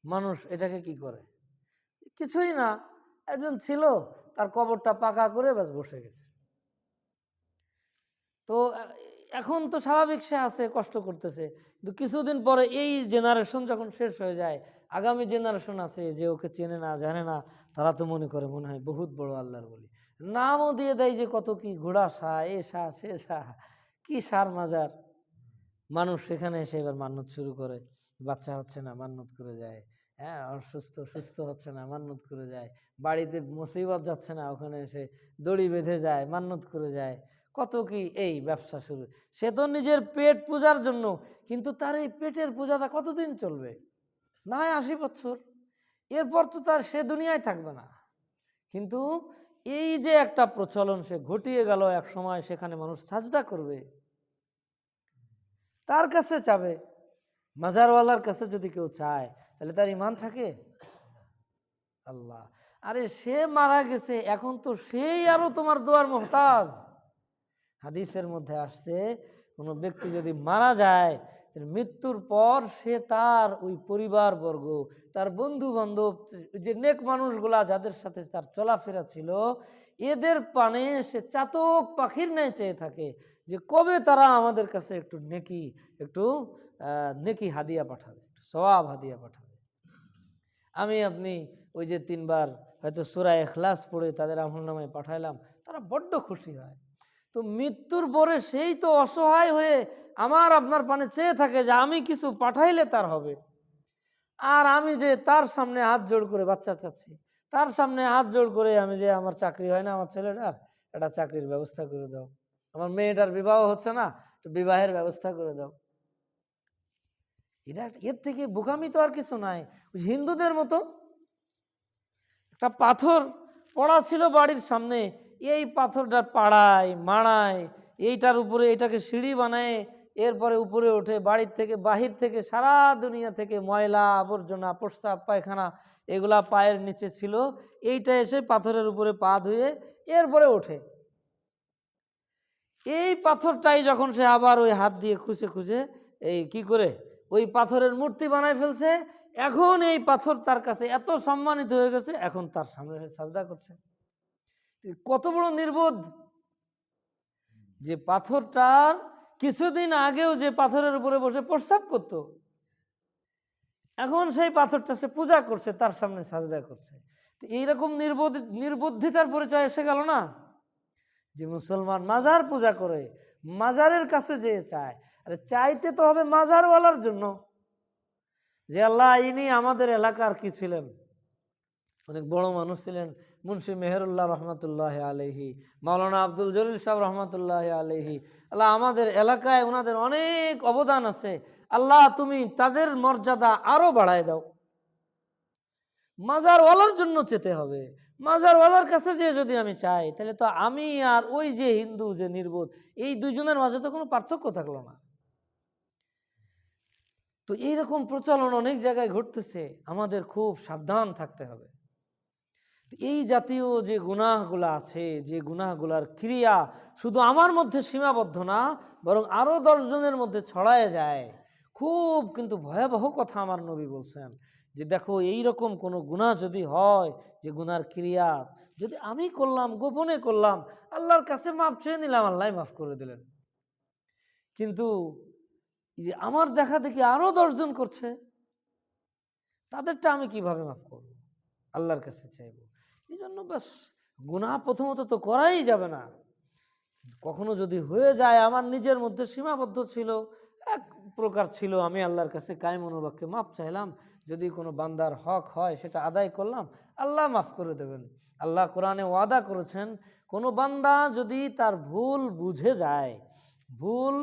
মানুষ এটাকে কি করে? কিছুই না, একজন ছিল, তার কবরটা পাকা করে ব্যাস বসে গেছে। তো এখন তো স্বাভাবিক সে আছে, কষ্ট করতেছে, কিন্তু কিছুদিন পরে এই জেনারেশন যখন শেষ হয়ে যায়, আগামী জেনারেশন আছে যে ওকে চেনে না জানে না, তারা তো মনে করে মনে হয় বহুত বড় আল্লাহর বলি, নামও দিয়ে দেয় যে কত কি ঘোড়া শাহ, এ শাহ, সে শাহ, কি সার মাজার। মানুষ সেখানে এসে এবার মান্যত শুরু করে, বাচ্চা হচ্ছে না মান্যত করে যায়, হ্যাঁ, সুস্থ হচ্ছে না মান্যত করে যায়, বাড়িতে মুসিবত যাচ্ছে না ওখানে এসে দড়ি বেঁধে যায়, মান্যত করে যায়, কত কি এই ব্যবসা শুরু। সে তো নিজের পেট পূজার জন্য, কিন্তু তার এই পেটের পূজাটা কতদিন চলবে? না হয় 80 বছর, এরপর তো তার সে দুনিয়ায় থাকবে না। কিন্তু এই যে একটা প্রচলন সে ঘটিয়ে গেল, এক সময় সেখানে মানুষ সাজদা করবে, তার কাছে চাবে। মাজারওয়ালার কাছে যদি কেউ চায় তাহলে তার ইমান থাকে? আল্লাহ, আরে সে মারা গেছে, এখন তো সেই আরো তোমার দোয়ার মুহতাজ। হাদিসের মধ্যে আসছে, কোনো ব্যক্তি যদি মারা যায়, মৃত্যুর পর সে তার ওই পরিবারবর্গ, তার বন্ধু বান্ধব, যে নেক মানুষগুলা যাদের সাথে তার চলাফেরা ছিল, এদের পানে সে চাতক পাখির ন্যায় চেয়ে থাকে যে কবে তারা আমাদের কাছে একটু নেকি হাদিয়া পাঠাবে, একটু সওয়াব হাদিয়া পাঠাবে। আপনি ওই যে 3 বার হয়তো সূরা ইখলাস পড়ে তাদের আমলনামায় পাঠাইলাম, তারা বড্ড খুশি হয়। তো মৃত্যুর পরে সেই তো অসহায় হয়ে আপনার পানে চেয়ে থাকে যে আমি কিছু পাঠাইলে তার হবে। আর আমি যে তার সামনে হাত জোড় করে বাচ্চা চাচ্ছি, তার সামনে হাত জোড় করে আমি যে আমার চাকরি হয় না, আমার ছেলেটার একটা চাকরির ব্যবস্থা করে দাও, আমার মেয়েটার বিবাহ হচ্ছে না, তো বিবাহের ব্যবস্থা করে দাও। এর থেকে বোকামি তো আর কিছু নাই। হিন্দুদের মতো একটা পাথর পড়া ছিল বাড়ির সামনে, এই পাথরটা পাড়ায় মাড়ায়, এইটার উপরে এটাকে সিঁড়ি বানায়, এরপরে উপরে ওঠে, বাড়ির থেকে বাহির থেকে সারা দুনিয়া থেকে ময়লা আবর্জনা প্রস্রাব পায়খানা এগুলা পায়ের নিচে ছিল, এইটা এসে পাথরের উপরে পা ধুয়ে এরপরে ওঠে। এই পাথরটাই যখন সে আবার ওই হাত দিয়ে খুঁজে খুঁজে এই কি করে ওই পাথরের মূর্তি বানায় ফেলছে, এখন এই পাথর তার কাছে এত সম্মানিত হয়ে গেছে, এখন তার সামনে সে সাজদা করছে। কত বড় নির্বোধ! যে পাথরটার কিছুদিন আগেও যে পাথরের উপরে বসে প্রস্রাব করত, এখন সেই পাথরটা সে পূজা করছে, তার সামনে সাজদা করছে। তো এইরকম নির্বুদ্ধিতার পরিচয় এসে গেল না, যে মুসলমান মাজার পূজা করে, মাজারের কাছে যে চায়। আরে চাইতে তো হবে মাজারওয়ালার জন্য, যে আল্লাহ ইনি আমাদের এলাকার কি ছিলেন, অনেক বড় মানুষ ছিলেন, মুন্সি মেহেরুল্লাহ রহমতুল্লাহ আলহি, মাওলানা আব্দুল জলিল সাহেব রহমতুল্লাহ আলহি, আল্লাহ আমাদের এলাকায় ওনাদের অনেক অবদান আছে, আল্লাহ তুমি তাদের মর্যাদা আরো বাড়ায় দাও। মাজারওয়ালার জন্য চেতে হবে। মাজারওয়ালার কাছে যে যদি আমি চাই, তাহলে তো আমি আর ওই যে হিন্দু যে নির্বোধ, এই দুইজনের মাঝে তো কোনো পার্থক্য থাকলো না। তো এইরকম প্রচলন অনেক জায়গায় ঘটতেছে, আমাদের খুব সাবধান থাকতে হবে। এই জাতীয় যে গুনাহগুলো আছে, যে গুনাহগুলার ক্রিয়া শুধু আমার মধ্যে সীমাবদ্ধ না, বরং আরো 10 জনের মধ্যে ছড়ায় যায়, খুব কিন্তু ভয়াবহ কথা আমার নবী বলছেন যে দেখো এইরকম কোনো গুনাহ যদি হয়, যে গুনার ক্রিয়া যদি আমি করলাম, গোপনে করলাম, আল্লাহর কাছে মাফ চেয়ে নিলাম, আল্লাহ মাফ করে দিলেন, কিন্তু এই যে আমার দেখা দেখি আরো 10 জন করছে, তাদেরটা আমি কিভাবে মাফ করব? আল্লাহর কাছে চাইবো। এই জন্য বাস গুনাহ প্রথমত তো করাই যাবে না, কখনো যদি হয়ে যায় আমার নিজের মধ্যে সীমাবদ্ধ ছিল, এক প্রকার ছিল, আমি আল্লাহর কাছে কায়েম অনুবাক্যে মাফ চাইলাম, যদি কোনো বান্দার হক হয় সেটা আদায় করলাম, আল্লাহ মাফ করে দেবেন। আল্লাহ কোরআনে ওয়াদা করেছেন, কোনো বান্দা যদি তার ভুল বুঝে যায়, ভুল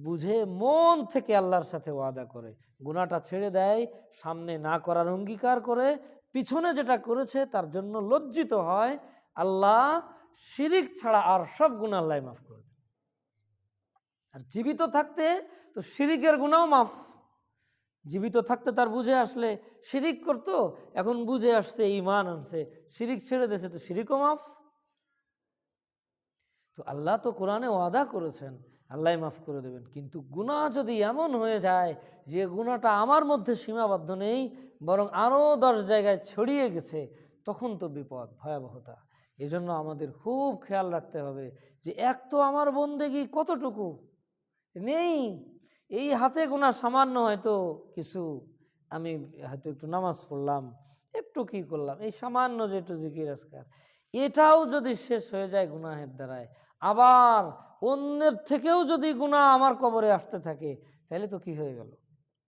বুঝে মন থেকে আল্লাহর সাথে ওয়াদা করে গুনাহটা ছেড়ে দেয়, সামনে না করার অঙ্গীকার করে, পিছনে যেটা করেছে তার জন্য লজ্জিত হয়, আল্লাহ শিরিক ছাড়া আর সব গুনাহ আল্লাহ মাফ করে দেন। আর জীবিত থাকতে তো শিরিকের গুনাহও মাফ, জীবিত থাকতে তার বুঝে আসলে শিরিক করতো, এখন বুঝে আসছে ঈমান আনছে, শিরিক ছেড়ে দিয়েছে, তো শিরিকও মাফ। তো আল্লাহ তো কোরআনে ওয়াদা করেছেন আল্লাহ মাফ করে দেবেন, কিন্তু গুনাহ যদি এমন হয়ে যায় যে গুনাহটা আমার মধ্যে সীমাবদ্ধ নেই, বরং আরও 10 জায়গায় ছড়িয়ে গেছে, তখন তো বিপদ, ভয়াবহতা। এজন্য আমাদের খুব খেয়াল রাখতে হবে যে এক তো আমার বন্দেগী কতটুকু নেই, এই হাতে গোনা সামান্য হয়তো কিছু, আমি হয়তো একটু নামাজ পড়লাম, একটু কি করলাম, এই সামান্য যে একটু জিকির আজকার, এটাও যদি শেষ হয়ে যায় গুনাহের দ্বারায়, আবার অন্যের থেকেও যদি গুনাহ আমার কবরে আসতে থাকে, তাহলে তো কি হয়ে গেল,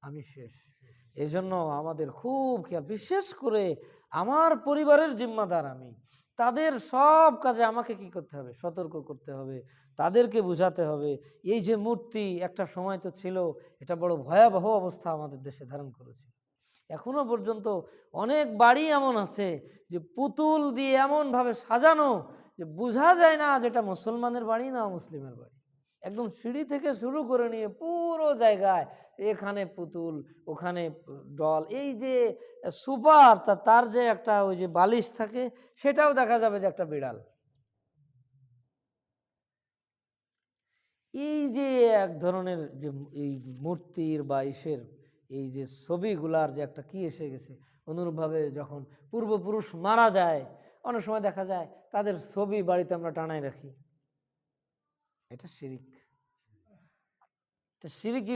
আমি শেষ। এই জন্য আমাদের খুব খেয়াল, বিশেষ করে আমার পরিবারের জিম্মাদার আমি, তাদের সব কাজে আমাকে কি করতে হবে, সতর্ক করতে হবে, তাদেরকে বুঝাতে হবে। এই যে মূর্তি একটা সময় তো ছিল, এটা বড় ভয়াবহ অবস্থা আমাদের দেশে ধারণ করেছে। এখনো পর্যন্ত অনেক বাড়ি এমন আছে যে পুতুল দিয়ে এমনভাবে সাজানো যে বোঝা যায় না যেটা মুসলমানের বাড়ি না মুসলিমের বাড়ি। একদম সিঁড়ি থেকে শুরু করে নিয়ে পুরো জায়গায় এখানে পুতুল, ওখানে ডল, এই যে সুপার, তার যে একটা ওই যে বালিশ থাকে, সেটাও দেখা যাবে যে একটা বিড়াল। এই যে এক ধরনের যে এই মূর্তির বা ইসের এই যে ছবিগুলার যে একটা কি এসে গেছে, অনুরূপভাবে যখন পূর্বপুরুষ মারা যায়, অনেক সময় দেখা যায় তাদের ছবি বাড়িতে আমরা টানায় রাখি। এটা শিরিক, এটা শিরিক।